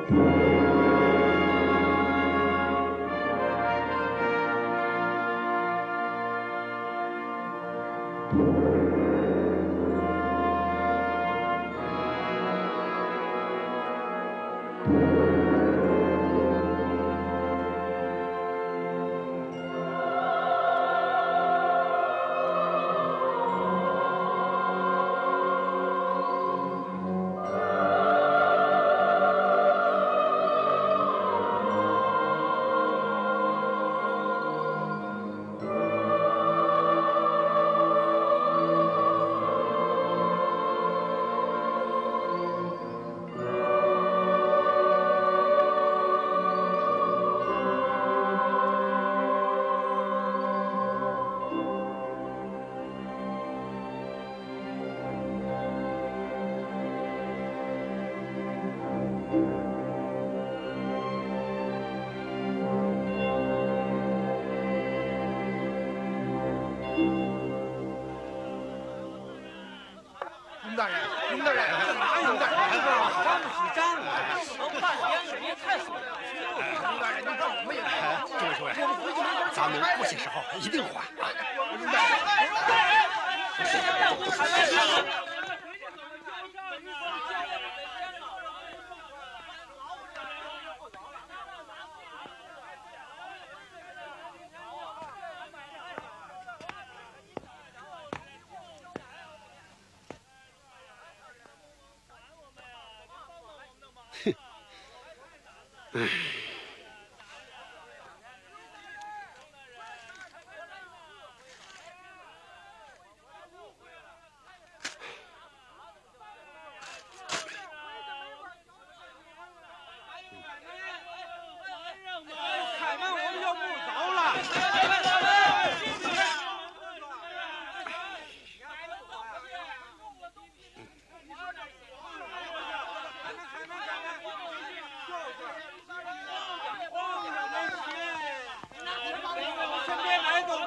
林大人，林大人，林大人，张不起张啊！都半年了，别太损了。林大人，你让我们也来。诸位诸位，咱们过些时候一定还。林大人，开门我们就不走了。顺便买东西。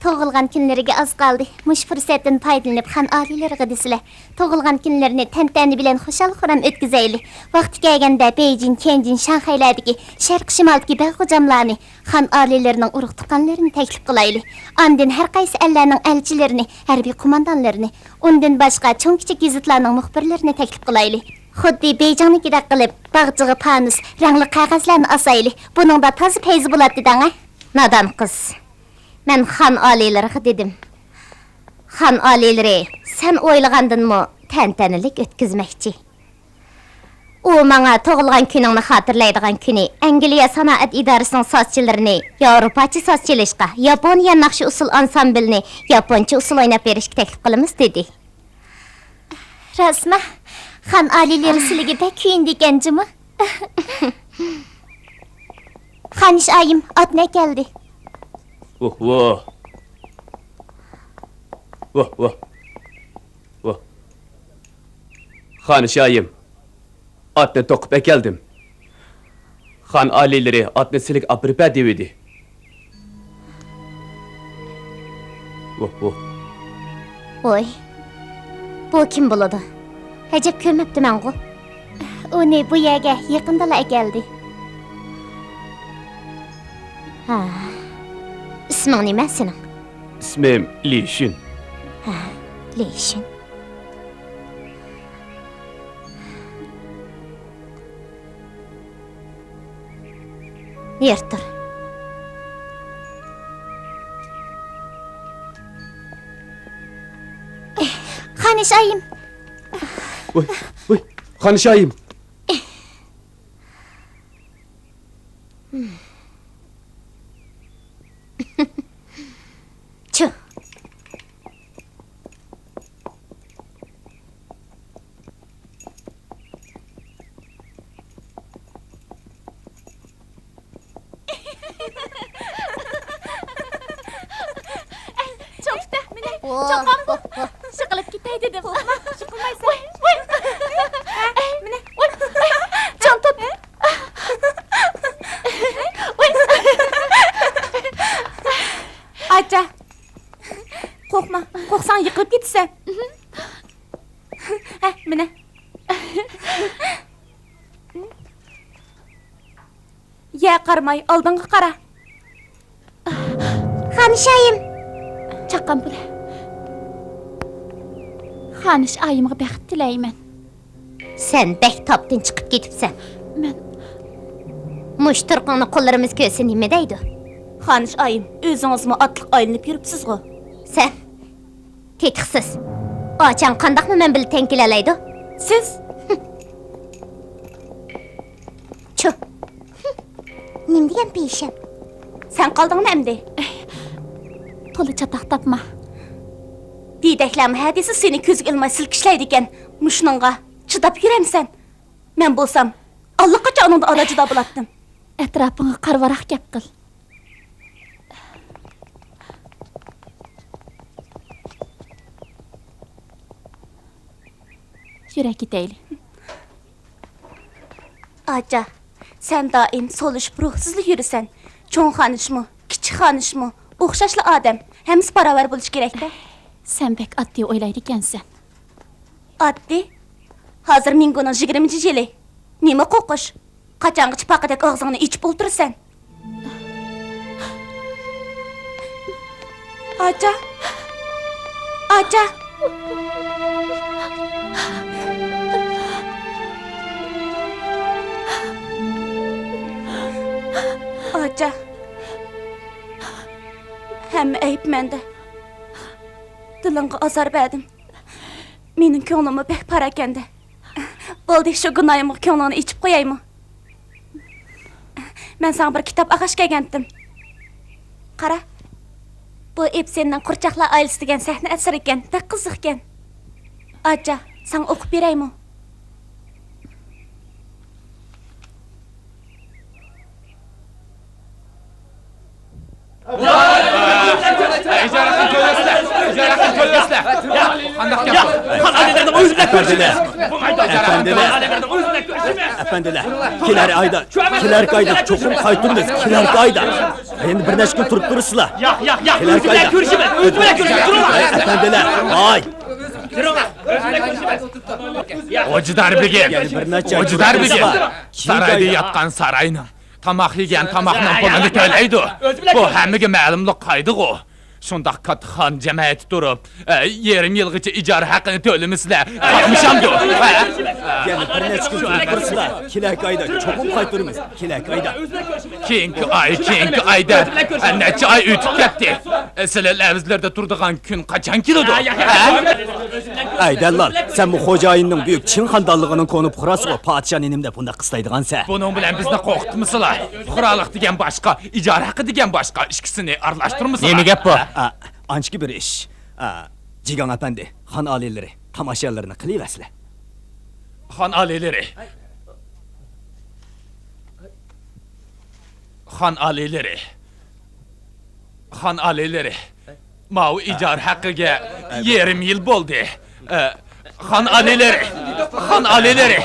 Toğulgan günleriga az qaldı. Muş fürsətdən faydalanıb xan alilərə desilər. Toğulgan günlərini təntəni bilan xoşal-xuram ötküzəyli. Vaxtı gəlgəndə Beijing, Tianjin, Şanxaylardakı Şərq Şimaldakı bəy hocamlarını, xan alilərinin uruq tuqqanlarını təklif qılaylı. Ondan hər qaysı əllərinin elçilərini, hərbi komandanlarını, ondan başqa çoğ-kiçik gəzitlərinin müxbirlərini təklif qılaylı. Xuddi Beijingnikidək qılıb bağcığı panus, rəngli qağazlarını asaylı. Bunun da tazı peyzi bulat dedin, Nadan qız. Mən xan alilərə dedim. Xan aliləri, sən oylagandınmı təntənilik ötküzməkçi? O mənə toğulğan gününü xatırlaydigan günü Angliya Sanaat İdarəsinin sazçılarını Avropaçı saz çalışqa, Yaponiya naxşı usul ansamblini Yaponça usul oynab berishga təklif qılımız dedi. Rasma, xan aliləri sizlərə bək kuyindigancımı? Xaniş ayım, ad nə gəldi? Vah vah. Vah vah. Vah. Xanışayım. Atını tokup geldim. Xan alileri atını silik apırıpa devidi. Oy. Bu kim buladı? Hecep körmepti ben go. O ne bu yerge yakındala geldi. Ha. İsmin nime senin? İsmim Li Xun. Leşin. Yırtır. Kanışayım. Oy, Xanışayım. Çı. Çok Çok bu. Sıkılıp gitey dedim. Sıkılmaysa. Mine. Can tut. Ayça. Korkma. Korksan yıkılıp gitsen. Mine. Ya qarmay, aldınғы qara. Kanışayım. Çaqqan bula. Xaniş ayımğa bəxt diləyimən. Sen bek tapdın çıkıp gitipsen. Mən Muş Turqan'ın kollarımız kösün nimedeydi? Xaniş ayım, özünüz mü atlıq aylanıp yürüpsiz go? Sen tetiksiz. Açan kandak mı men bile tenkileleydi? Siz Çö. Nim diyen peyşem. sen qaldın əmdi. Tolu çataq tapma. Didəkləmi hədisi seni köz ilmay silkişləydi ikən muşnunğa çıdap yürəmsən. Mən bolsam, Allah qaça onun da aracıda bulatdım. Ətrafını qarvaraq gəp qıl. Yürək gidəyli. Aca, sen daim soluşup ruhsuzlu yürüsen. Çoğun xanış mı, kiçik xanış mı, oxşaşlı adam. Hemiz baravar buluş gerek de. Sen pek addi oylaydı ikensen. Addi? Hazır Mingo'nun 20. jeli. Nime kokuş? Kaçangıç pakadek ağzını içip oturursan. Aca. Aca. Aca. Hem eyip mende. Dilınğı azar bədim. Menin könlümü bək para kəndə. Boldu şu günayımı könlünü içip koyayım. Ben sana bir kitap ağaç gəlgəndim. Qara. Bu Epsenden Kurçakla ailesi degen sahne əsər ikən, bək qızıq ikən. Aca, sana okup bereyim o. Efendiler, kiler kayda, çokum kaytırınız, kiler kayda. Şimdi bir neşkin turup durusla. Kiler kayda. Efendiler, ay. Ocudar bigim. Ocudar bigim. Sarayda Sarayda yatqan sarayına. Tamaq yegen tamaqla pulunu төлeydi. Bu həmigi məlumluq qaydı o. Şundaq katxan cəmiyyət durub, yerim yılğıcı icarə haqqını töləmislə. Qalmışam diyor. Yani bir neşkin turup durusla. Kiler kayda, çokum kaytırınız, kiler kayda. King ayda. Neçə ay ütüb getdi. Sizlər əvizlərdə durduğan gün qaçan kilodur? Ay dellal, sen bu hocayının büyük Çin xandallığının konup kurası o padişah inimde bunda kıstaydıgan sen. Bunun bilen bizni qorxutmuslar. Xuralıq degen başqa, icarə haqqı degen başqa. İkisini arlaşdırmısınlar? Nemi gep bu? Ançki bir iş. Cigan efendi, han alileri, tamaşalarını kılıversin. Xan aliləri. Xan aliləri. Xan aliləri. Mau icar haqqıga yerim yıl boldu. Xan aliləri. Xan alileri.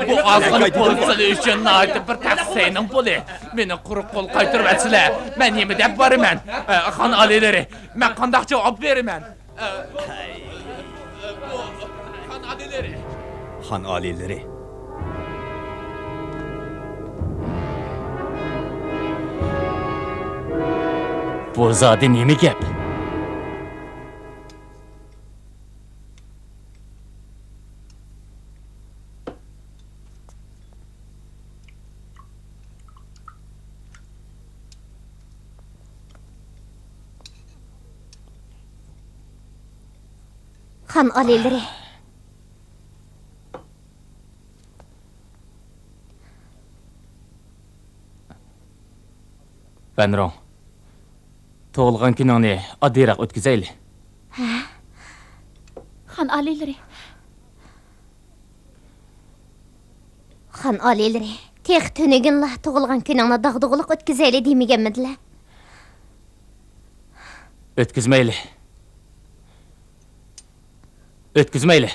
Bu azgın polisili üçün naiti bir taksiyinin pulu. Meni quruq qol qaytırıb etsile. Men yemi dep barımen. Xan alileri. Men qandaq cevap verimen. Xan alileri. Xan alileri. Bu zadi nemi gep? Xan alileri. Benron. Tug'ilgan kuningni oddiyroq o'tkazayli. Xan alileri. Xan alileri. Tex tünügünla tug'ilgan kuningni dag'dug'liq o'tkazayli demaganmidilar? O'tkazmayli. O'tkazmayli.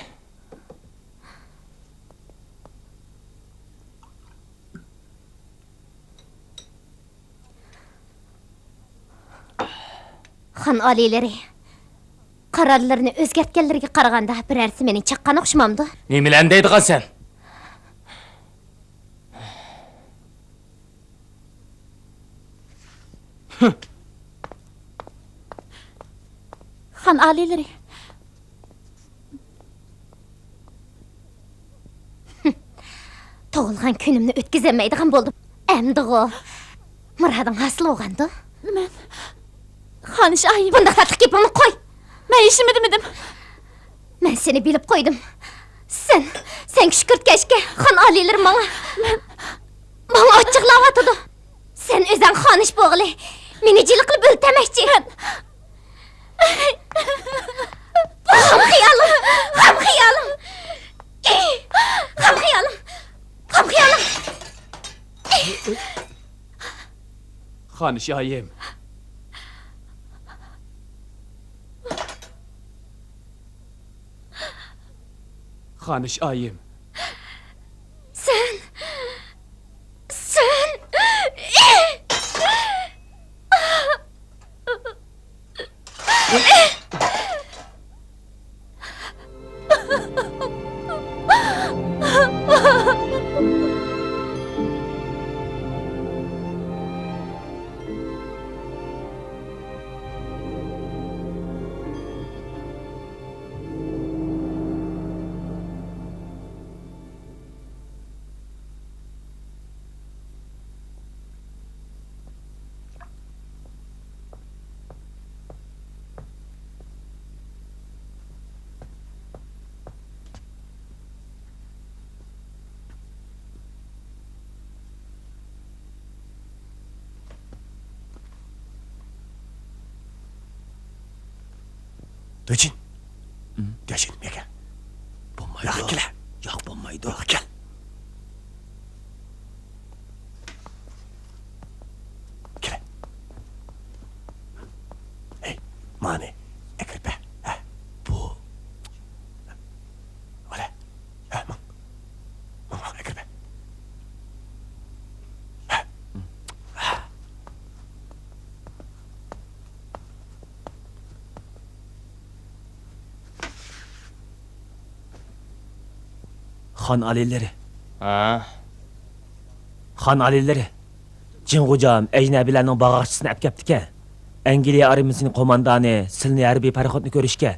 Xan alileri. Qararlarını o'zgartganlarga qaraganda birarsi mening chaqqan o'xshamamdi. Nemilan deydigan sen? Xan alileri. Tug'ilgan kunimni o'tkazolmaydigan bo'ldim. Endi o. Murading hosil bo'lgandi. Xanish ayım. Bunda tatliq gapingni qo'y. Men ishimni demedim. Men seni bilib qo'ydim. Sen kishkirtkashga xon aliler manga ochiqlayotdi. Sen o'zing xonish bo'g'li. Meni jil qilib o'ltamoqchi. Ham xiyolim. Xanishayim. Xanishayim. Sen. Döçin. Döçin, gel. Bombaydı. Yak gel. Yak bombaydı. Gel. Gel. Hey, mani. Ekir be. Bu. Öyle. Mang. Ekir be. Xan alileri. Ha? Xan alileri. Cing'ujam ejnabilarning bag'ashchisini olib kelibdi-kan. Angliya armiyasining qo'mondoni silni harbiy paraxodni ko'rishga.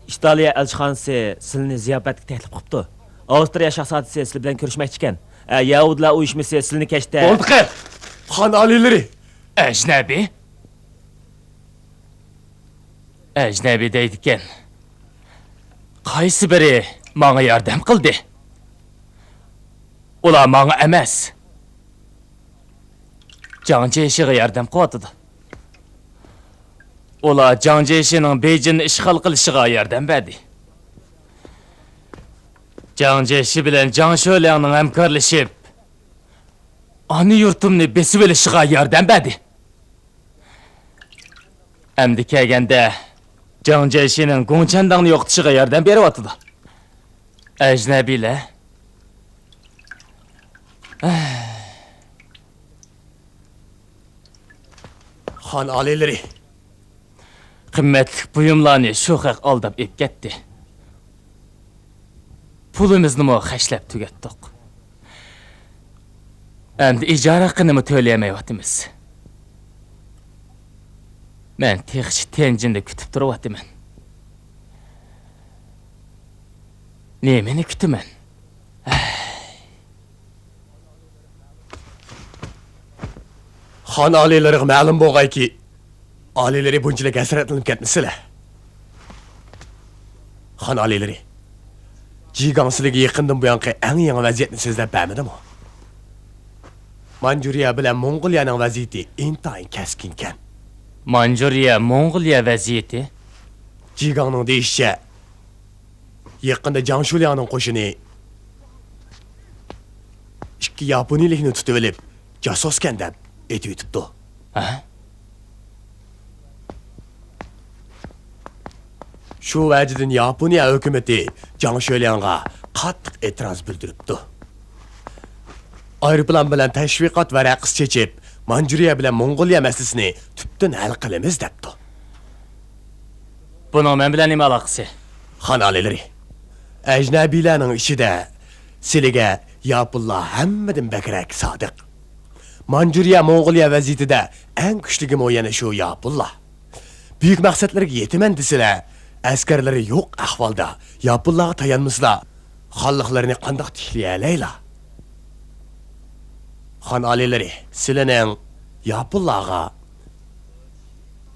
Italiya elchixonasi silni ziyofatga taklif qilibdi. Avstriya shahzodasi sil bilan ko'rishmoqchi ekan. Yahudlar uyushmasi silni kechda. Bo'ldi. Xan alileri. Ajnabi deydigan. Qaysi biri menga yordam qildi? Ular menga emas. Jiang Jiexiga yordam qilyotdi. Ular Jiang Jiexining Beijingni ishg'ol qilishiga yordam berdi. Jiang Jiexi bilan Jiang Shuoliangning hamkorlashib, ana yurtimni besib olishiga yordam berdi. Endi kelganda Jiang Jiexining Gongchandangni yo'qitishiga yordam beryapti. Ecnebiyle. Han alileri. Kıymetli buyumlarını şoxaq aldab ep getdi. Pulumuzni mı xəşləb tügetdik. Endi icra haqqını mı töleyemeywatimiz. Men texşi tencinde kütüp duruvatımın. Nemeni kütümün? Han alileri ma'lum bo'lgay ki alileri bunchilik hasratlanib ketmisizlar. Han alileri. Jigangsizligi yaqindan buyanqi eng yangi vaziyatni sizlab bermadimi? Manjuriya bilan Mong'oliyaning vaziyati intayin keskinkan. Manjuriya, Mong'oliya vaziyeti. Jigangning deyishicha, yaqinda Jangshuliyaning qo'shini ikki yaponiyalikni tutib olib, jasuskan deb aytib o'tibdi. Ha? Shu vajidan Yaponiya hukumati Jangshulianga qattiq e'tiroz bildiribdi. Aeroplan bilan tashviqot varaqasi chechib, Manjuriya bilan Mong'oliya masalasini tubdan hal qilamiz debdi. Bunun men bilan nima aloqasi? Xon alileri, ajnabiylarning ishida sizlarga Yaponlar hammadan bakrak sodiq. Manjuriya Mong'oliya vaziyatida eng kuchligi yana shu Yaponlar. Buyuk maqsadlarga yetaman desalar, askarlari yo'q ahvolda Yaponlarga tayanmaslar, xonliqlarini qandoq tiklay Xon alileri, sizlarning Yaponlarga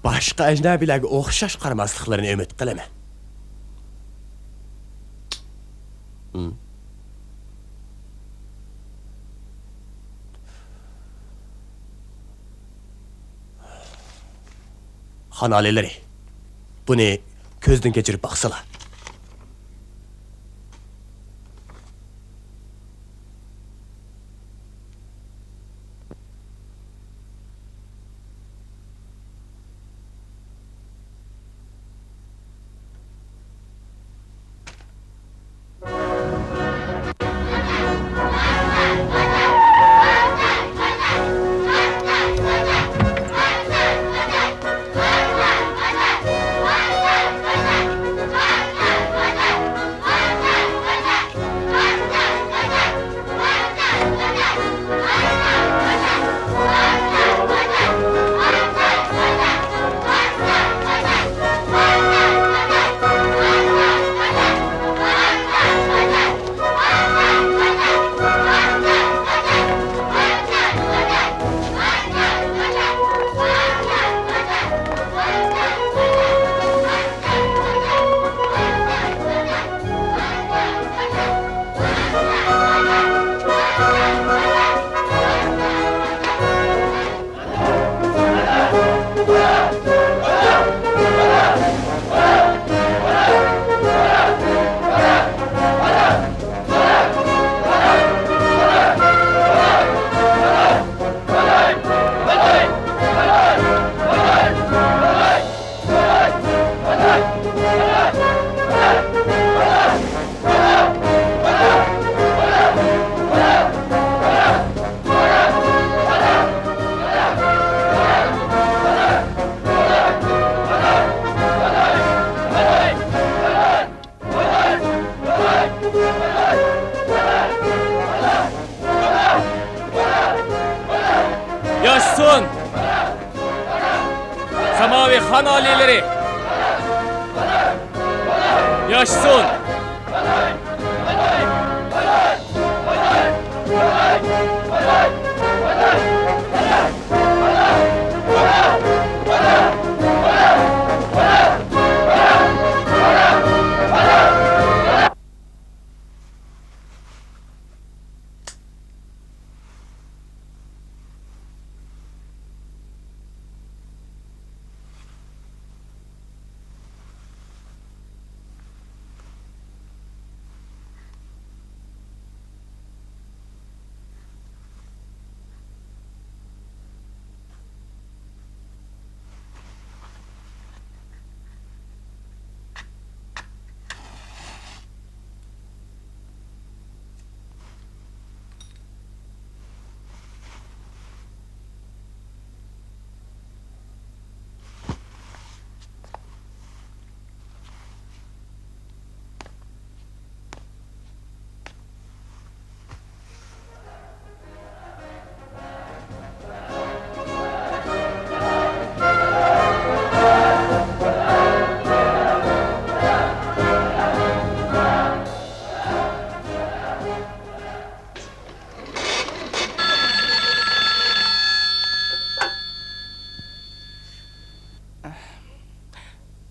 boshqa ajnabiylarga o'xshash qaramasliklarini umid qilaman. Xon alileri, buni ko'zdan kechirib baqsalar. Yaşsın! Samavi Han alileri! Yaşsın!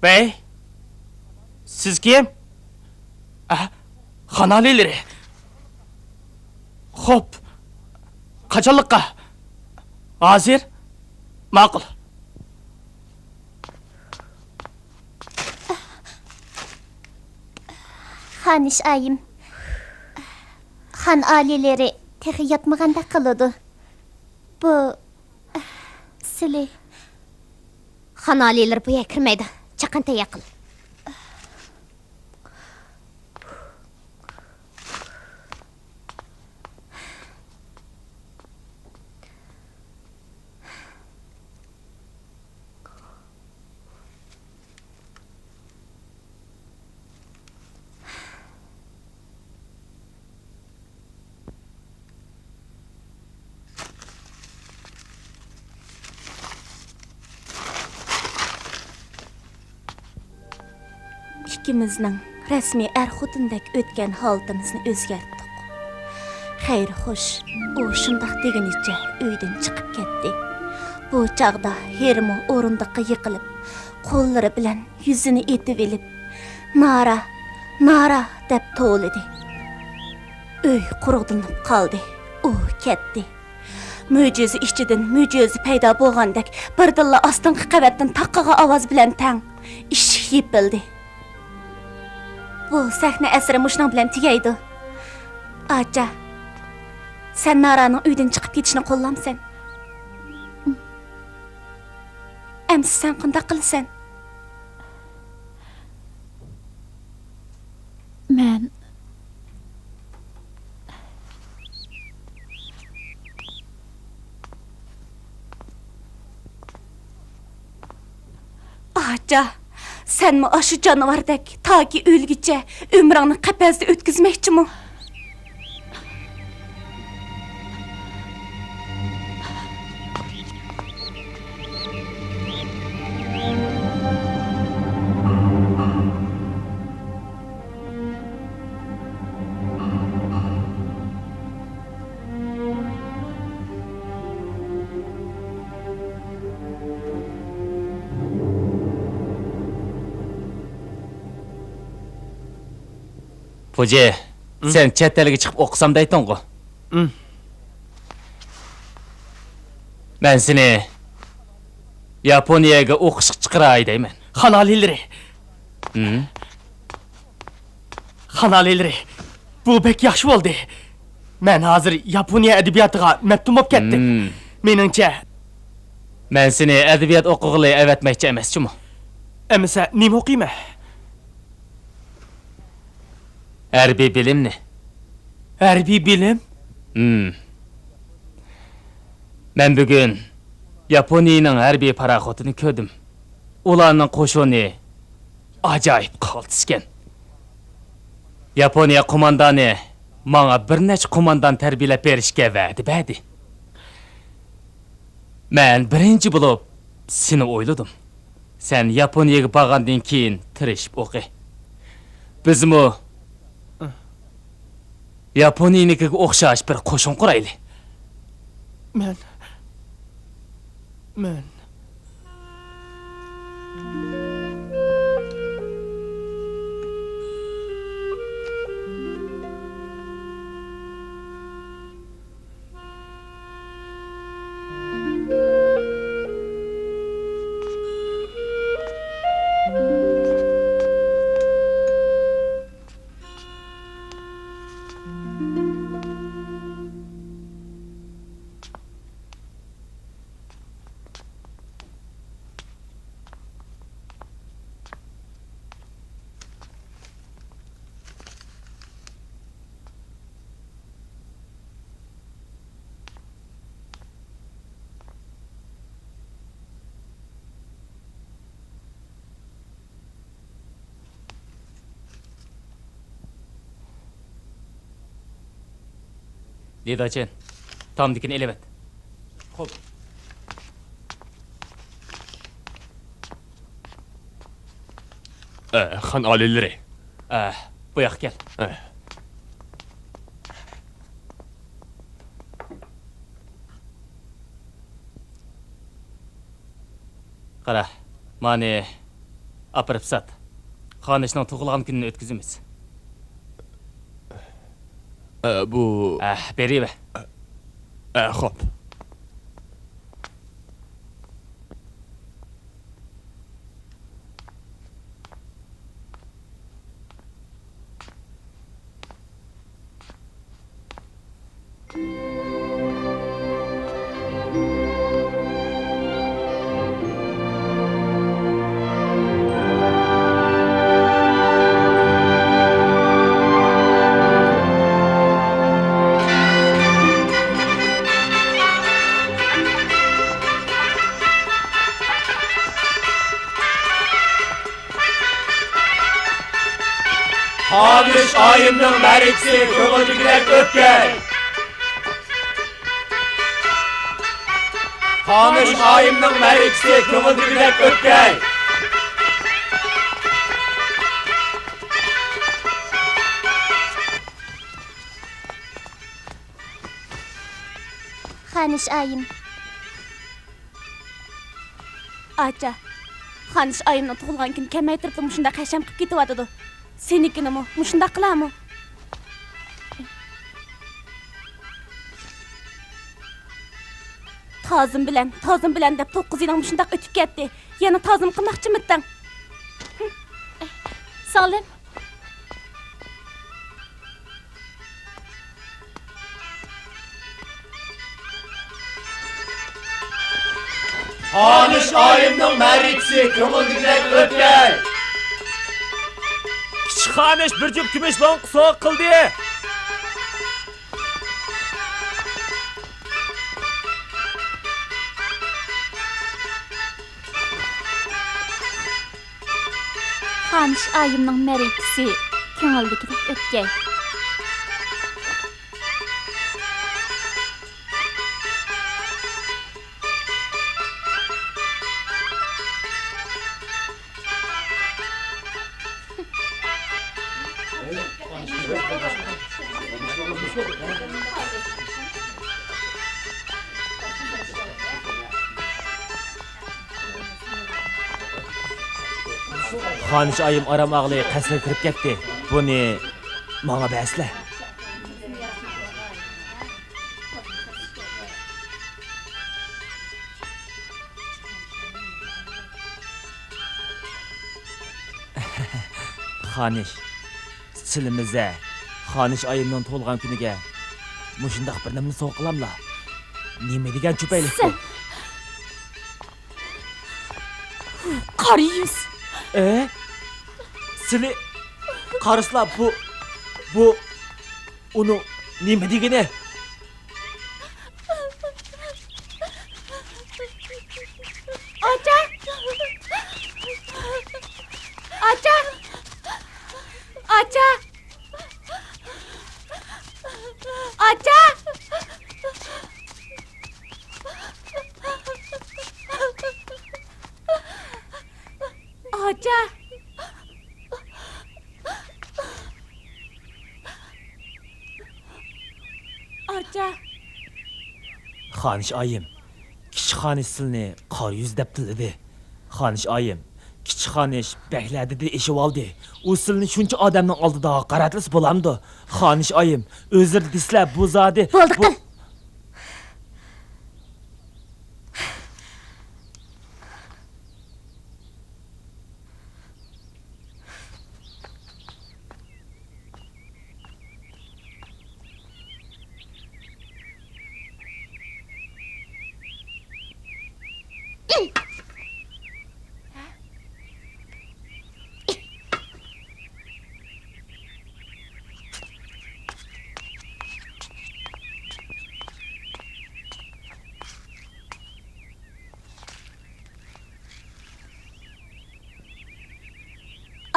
Bey, siz kim? Han alileri. Hop, kaçanlıkka. Hazır, makul. Xanish ayım. Xan alileri tehi yatmaganda qılıdı. Bu sili. Xan alileri bu yer kirmeydi. Çakanta yaqın. İkimizning rasmiy er-xotindek o'tgan holatimizni o'zgartdik. Xeyr, xo'sh, u shundoq deganicha uydan chiqib ketdi. Bu chaqda Hermo o'rindiqqa yiqilib, qo'llari bilan yuzini etib elib, "Nara, Nara" deb to'lidi. Uy quruqlanib qoldi. U ketdi. Mo'jiza ichidan mo'jiza paydo bo'lgandek, birdilla ostingi qavatdan taqqiga ovoz bilan tang eshik yepildi. Bu sahna asri mushning bilan tugaydi. Acha, sen Naraning uydan chiqib ketishini qo'llamsan. Amsi sen qanday qilsan? Men Acha, sen mi aşı canavardek ta ki ölgüçe ömrünü qapazda ötkizmekçi mi? Fuji, sen chet eliga chiqib o'qisam deytding-ku. Men seni Yaponiyaga o'qishga chiqaray deyman. Han alileri. Han alileri. Bu bek yaxshi bo'ldi. Men hozir Yaponiya adabiyotiga maftum bo'lib ketdim. Meningcha men seni adabiyot o'qig'ili avatmoqchi emaschi-mi? Emisa nima o'qiyman? Harbiy bilimni. Harbiy bilim? Men bugun Yaponiyaning harbiy paraxotini ko'rdim. Ularning qo'shini ajoyib qaltisgan. Yaponiya qo'mondoni menga bir necha qo'mondan tarbiyalab berishga va'da berdi. Men birinchi bo'lib seni o'yladim. Sen Yaponiyaga borgandan keyin tirishib o'qi. Bizmi Yaponiyanikiga o'xshash bir qo'shin qurayli. Men Lidachen, tam dikini elevet. Hop. Han alileri. Bu yoqqa kel. Qara, mani Apırıp sat. Xanışның tug'ilgan kunini o'tkazamiz. Bu... Beriver. Xo'p. Xanish oyimning mariksi ko'ngildagidek o'tgay. Xanish oyimning mariksi ko'ngildagidek o'tgay. Xanish ayım. Acha. Xanish ayımның tug'ilgan kuni kamaytirib mushunda qasham qilib ketyapti. Senikini mushunda qilami? Tozim bilan deb 9 yilning mushunda o'tib ketdi. Yana tozim qilmoqchimisan? Salim. Xanish oyimning mariksi ko'ngildagidek o'tgay. Kichik Xanish bir jup kumush long so'q qildi. Xanish ayımның mariksi ko'ngildagidek o'tgay. Xanish oyim aramaqli qasrga kirib ketdi. Buni menga basla. Xanish, silimizda Xanish oyimning tug'ilgan kuniga mushundaq bir nimani sovg'a qilamlar. Nima degan cho'paylik bu? Qari yuz. Sili qarıslar bu onu nima degani? Acha. Acha. Acha. Acha. Acha. Acha. Xanish oyim kichik Xanish silni qor yuz deb tiladi. Xanish oyim kichik Xanish bakladida eshib oldi. U silni shuncha odamning oldida qaratlis bo'lamdi. Xanish oyim o'zir deslar bu zodi. Bo'ldi qil.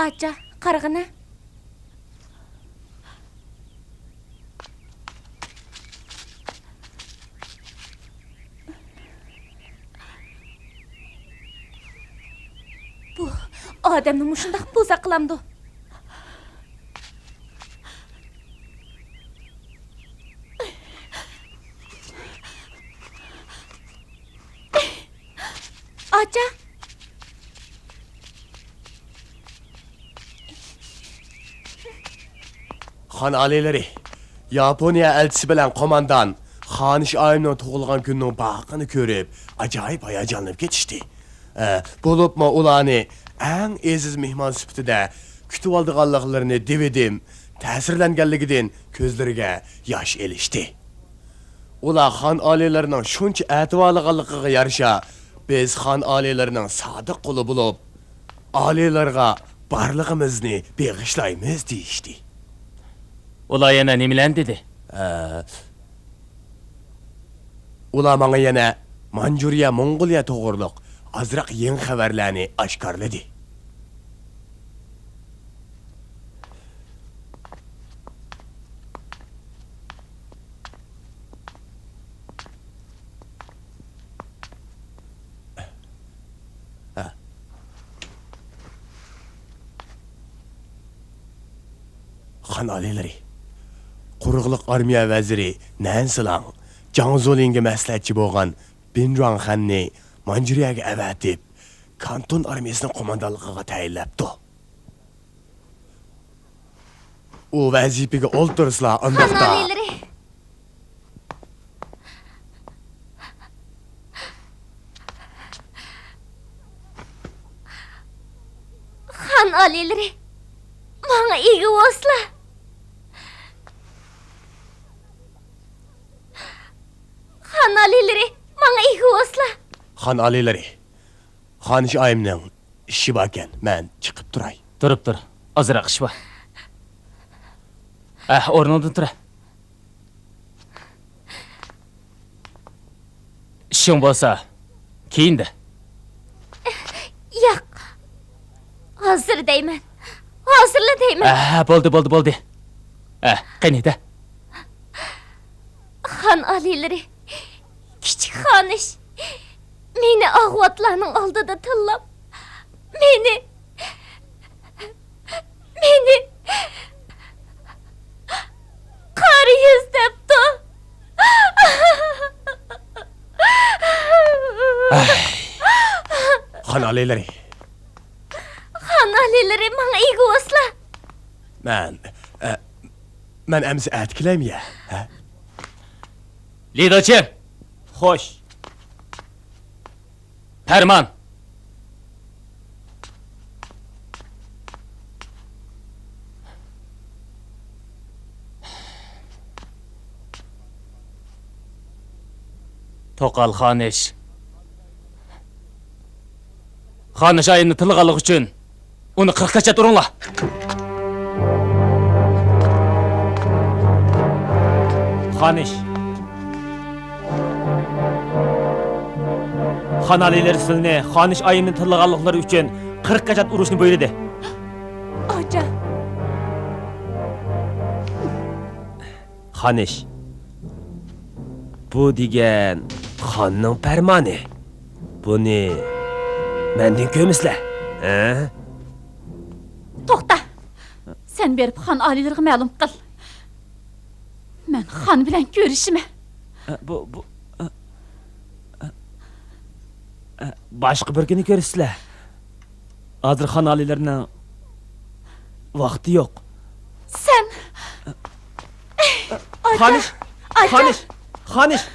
Acha, qarag'ini. Bu odamni mushundaq poza qilamdi. Acha. Xan aliləri, Yaponiya elçisi bilan qomandan Xanish ayımның tug'ilgan kunning bag'ini ko'rib, ajoyib hayajonlanib ketishdi. Bo'libmi ularni eng aziz mehmon sifatida kutib oldiganliklarini devidim, ta'sirlanganligidan ko'zlariga yosh elishdi. Ular xon oliylarining shuncha e'tiborligiga yarasha biz xon oliylarining sodiq quli bo'lib, oliylarga barlig'imizni beg'ishlaymiz deyishdi. Ular yana nimalarni dedi? Ular menga yana Manjuriya Mongoliya to'g'riliq azroq yangi xabarlarni oshkorladi. Xan aliləri, quruqluq armiya vəziri Nansilang Jiang Zuolinga məsləhətçi bolğan Bin Ruanxanni Manjuriyaga əvətib, Kanton armiyasının qomandanlığına təyinləbdi. O vəzifəyə oldursla andaqda. Xan aliləri. Xan aliləri. Bana iyi olsun. Xan aliləri, bana iyi olsun. Xan aliləri, Xanish ayımның işi barkən mən çıxıb duray. Durub dur. Azıraq iş var. O'rnidan tur. İşin bo'lsa, keyin de. Yo'q. Hozir deyman. Hozirla deyman. Bo'ldi. Qaniydi? Xan aliləri. Kichik xonish. Meni ag'vatlarning oldida tillab. Meni qari yuz debdi. Xan aliləri, Xan aliləri, bana iyi olsun. mən əmsi ətkiləmyə, hə? Lidochi, Xo'sh. Farmon. Toqal Xanish. Xanish ayını tilg'anlik uchun uni 40 gacha uringlar. Xanish. Xan aliləri sizni Xanish ayını tillag'anliklari uchun 40 qachat urushni buyurdi. Oja. Xanish. Bu degan xonning farmoni. Buni mendan ko'misizlar. Ha? To'xta. Sen berib xon aliylariga ma'lum qil. Men xon bilan ko'rishim. Bu boshqa bir kuni ko'rasizlar. Hozir xon aliylarining vaqti yo'q. Sen Xanish. Xanish. Xanish.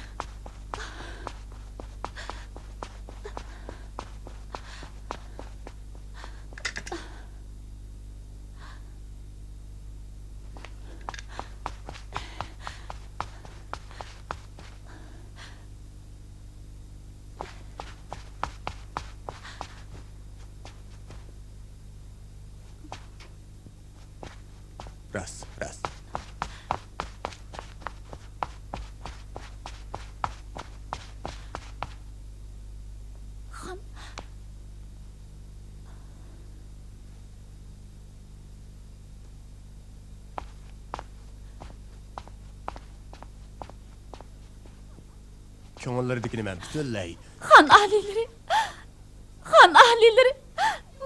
Ras. Ko'ngillardagini men butunlay xon aliylari.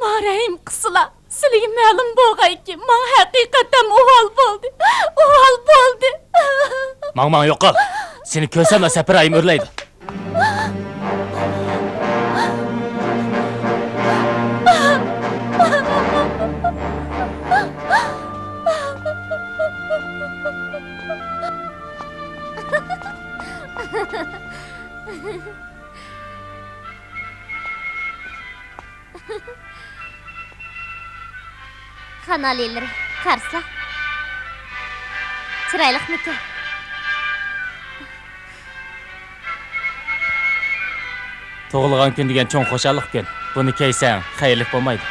Marayim qısıla. Sizlarga ma'lum bo'lganki, men haqiqatan o'g'il bo'ldi. Mangmang yo'qol. Seni ko'rsam sapirayim o'rlaydi. Xan alileri, qarsla. Çıraylıqmıki? Tug'ilgan kun degan cho'ng xo'shallik kun. Buni keysang, xayrlik bo'lmaydi.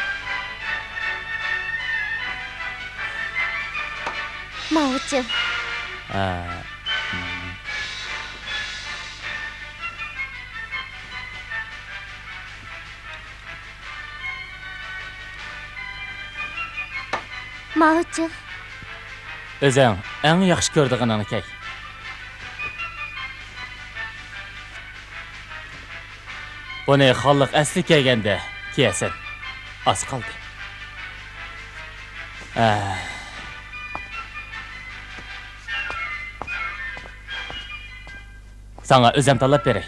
Mavçı. Mavçı. O'zing eng yaxshi ko'rdig'inini key. Buni xalq asli kelganda kiyasan. Az qoldi. Sana o'zim tanlab beray.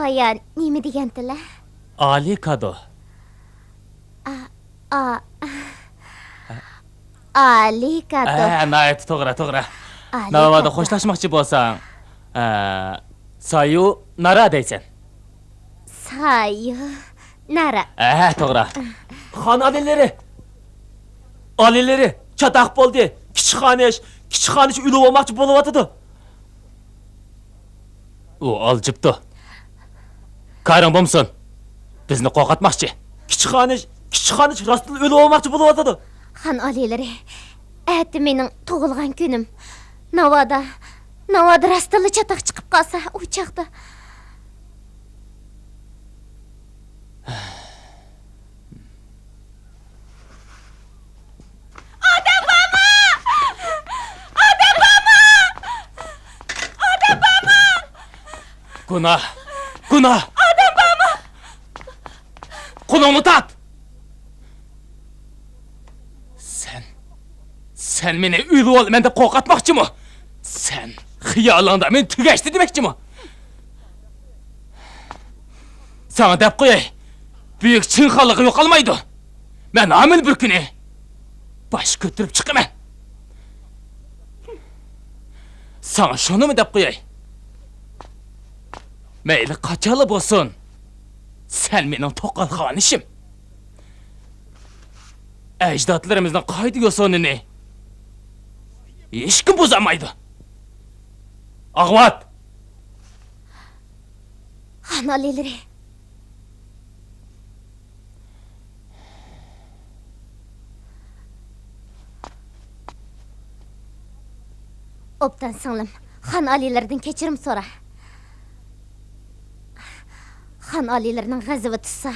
Bayan, nemi degandilar? Ali kado. Ali kado. Nayet to'g'ri. Navada xo'shlashmoqchi bo'lsang, sayu nara deysan. Sayu nara. To'g'ri. Xan alileri çataq bo'ldi. Kichik xonish ulib olmoqchi bo'lyapti. U oljibdi. Qarang bo'lsin. Bizni qo'rqatmoqchi. Kichik xonish rostdan ulib olmoqchi bo'lyapti. Xan alileri, ati mening tug'ilgan kunim. Navada rastlı çataq chiqib qolsa, u chaqda. Günah. Günah. Adam bana. Kulağını tat. Sen beni ülü ol, mende korkatmakçı mı? Sen hıyalanda beni tügeçti demekçi mi? Sana dep koyay, büyük çınkalığı yok almaydı. Ben amil bir günü baş götürüp çıkımen. Sana şunu mu dep koyay? Meyli kaçalı bolsun. Sen benim tokal hanişim. Ecdatlarımızdan kaydı yosununu hiç kim bozamaydı. Ağvat! Han alileri. Obdan singlim, Han alilerden kechirim so'ra. Han alilerinin g'azabi tutsa,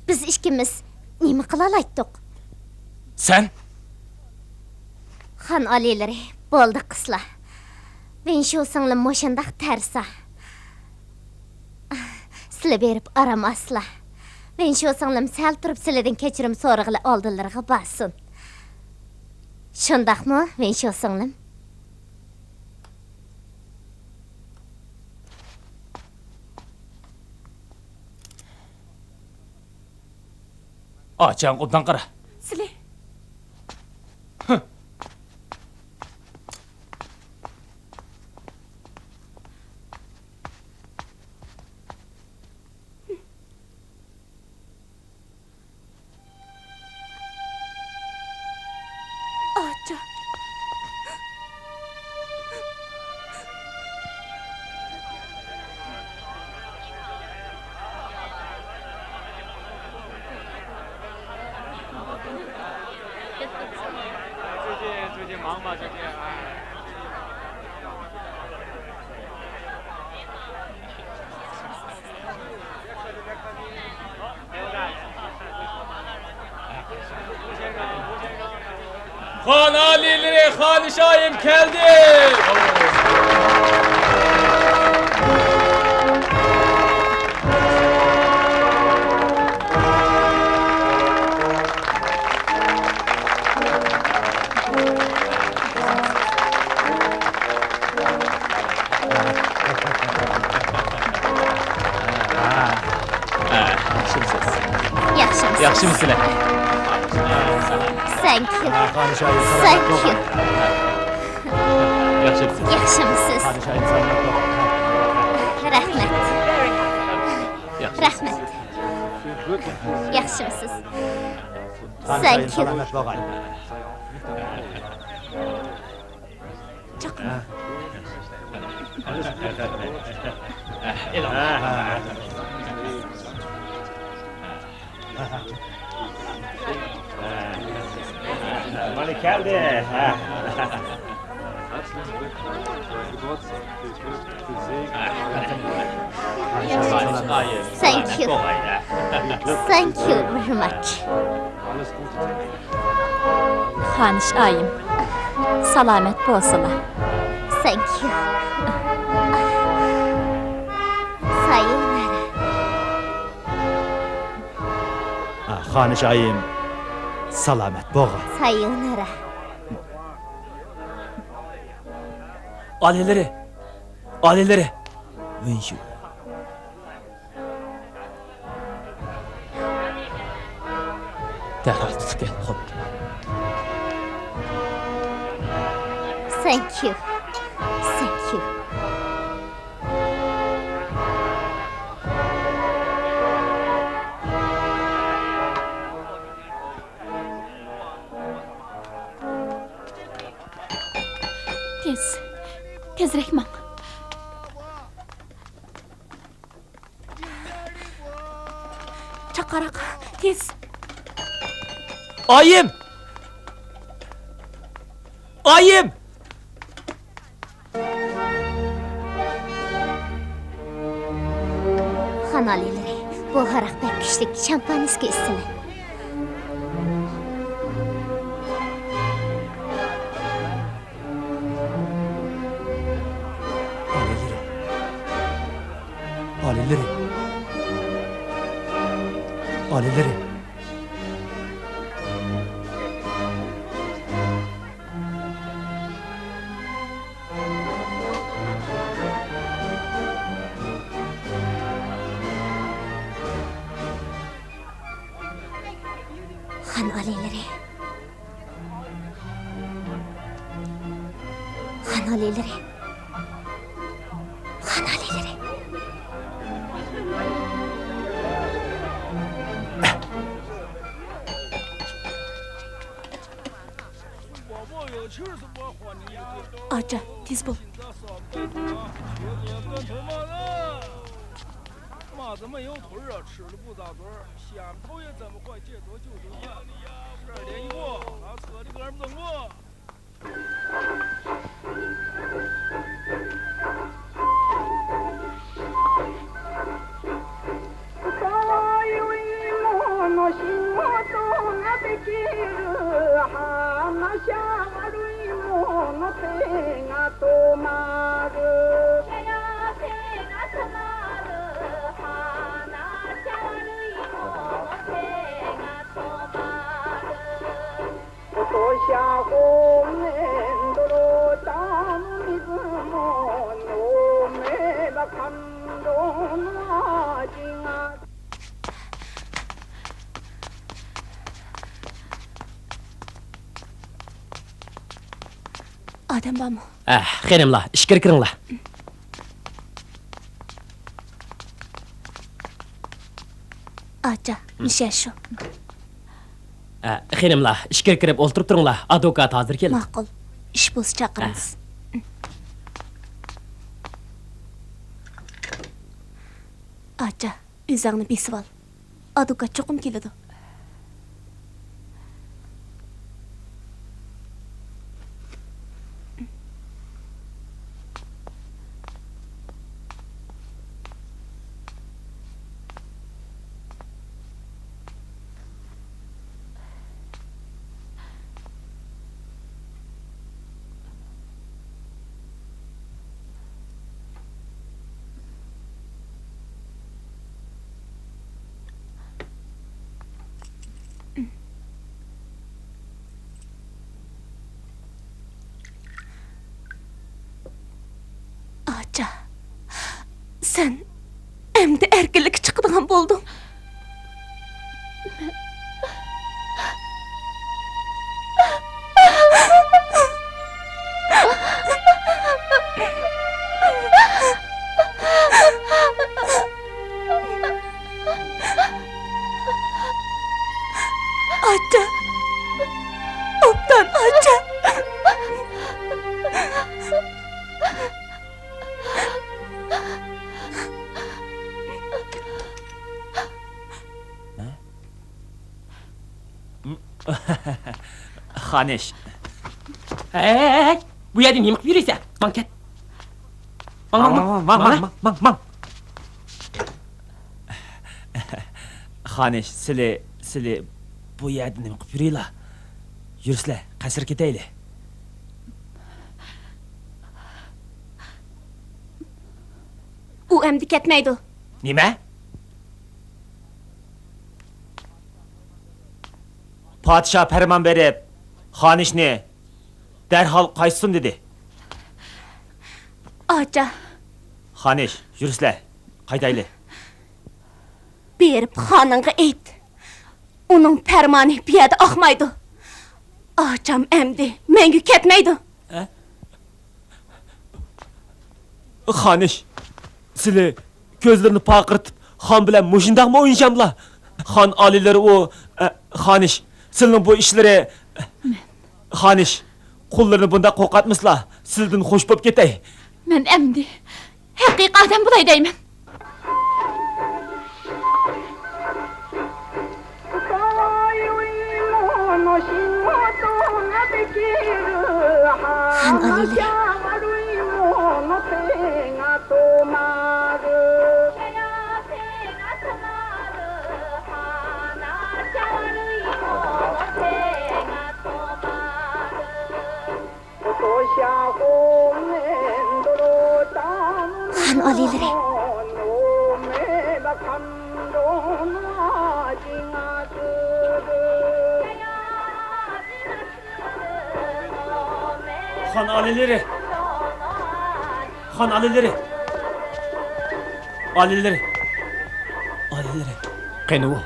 biz ikkimiz nima qila olaydik? Sen? Han alileri, bo'ldi qizlar. Men shu singlim mo'shandaq tarsa. Sizlar berib aramaslar. Men shu singlim sal turib sizlardan kechirim so'rag'ili oldilariga bassin. Shundaqmi, men shu singlim? Açan obdan qara. Sizlar Acha.最近忙吧？最近哎。Han alileri, hanişayim geldi. Yaxshimisiz? Yaxşımısınlar? Thank you. Thank you. Yaxşımısınız? Yaxshimisiz? Rahmat. Rahmat. Yaxshimisiz? Thank you. Mani geldi. Thank you. Thank you very much. Xanish ayım. Salamet bolsunlar. Thank you. Sayonara. Xanishayim salomat bo'g'a. Sayonara. Alileri. Alileri. Men shu. Derhal tutup gel. Hop. Thank you. Thank you. Tezrek man. Çakarak, tez. Ayım! Ayım! Han alileri, bu haraq bek kişlik şampaniska istine. alileri. Xan aliləri. Xan aliləri. Xan aliləri. Aca, tez bul. 妈怎么有腿啊？吃了不扎嘴儿，下面头也这么坏，这多就这样。12点一过，把车的哥们整过。Adam var mı? Hanımlar, işkir kırınlar. Aca, nişe şu. Hanımlar, işkir kırıp oturup durunlar. Avukat hazır gelin. Maqul, iş bulsa çaqırınız. Aca, üzəğini besib al. Avukat çoxum kelidi. Aca, sen emdi erkinlik çıkıdığın buldun. Aca, Optan Aca. Xanish. Hey, bu yerden yemek yürüyse. Manket. Mang. Xanish, sizlar bu yerda nima qilib yuringlar? Yursizlar, qasr ketaylik. U emdi ketmeydi. Nima? Podshoh farmon berib, Xanishni darhol qaytsin dedi. Aca, Xanish, yursizlar, qaytaylik. berip xanınğa eyt. Onun fermanı bir yerde akmaydı. Acam emdi, mengü ketmeydi. Xanish, sizlar ko'zlarini paqirtib, xon bilan mushundaqmi o'yinshamlar? Xon oliylari u Xanish, sizning bu ishlari Xanish, qo'llarini bunda qo'qatmisizlar. Sizdan xo'sh bo'lib ketay. Men emdi, haqiqatan bulay deyman. Han alileri. Han alileri. Han alileri. Han alileri. Alileri. Alileri. Qani u?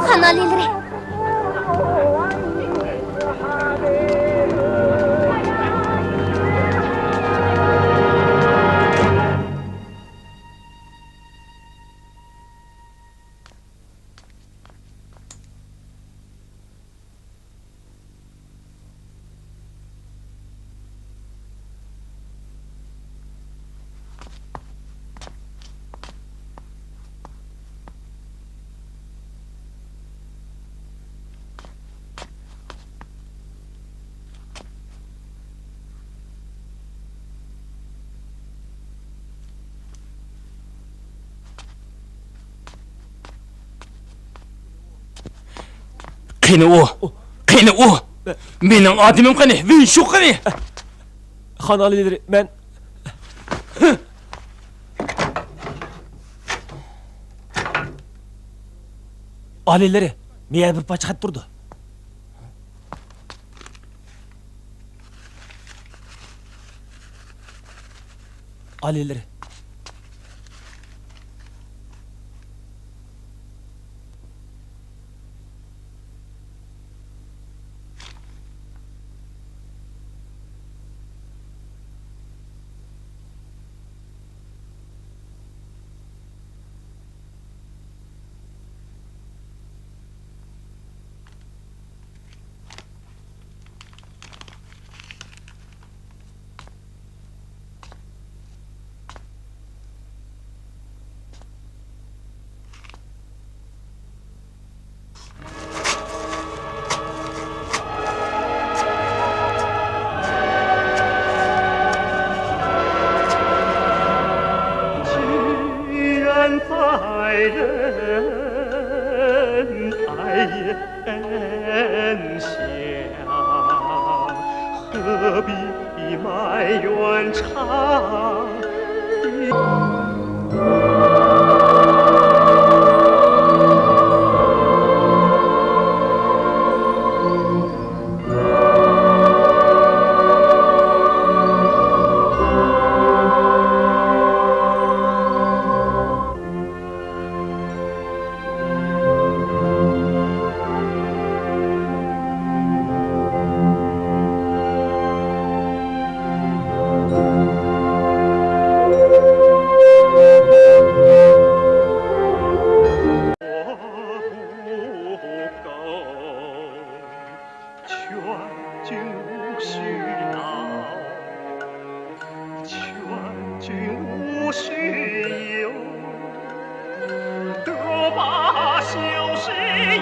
Han alileri. Qani u? Qani u? Mening adımım qani? Vin shu qani? Han alileri ben alileri meğer bir paçak durdu. Alileri.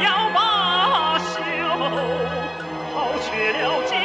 要罢休，好却了结。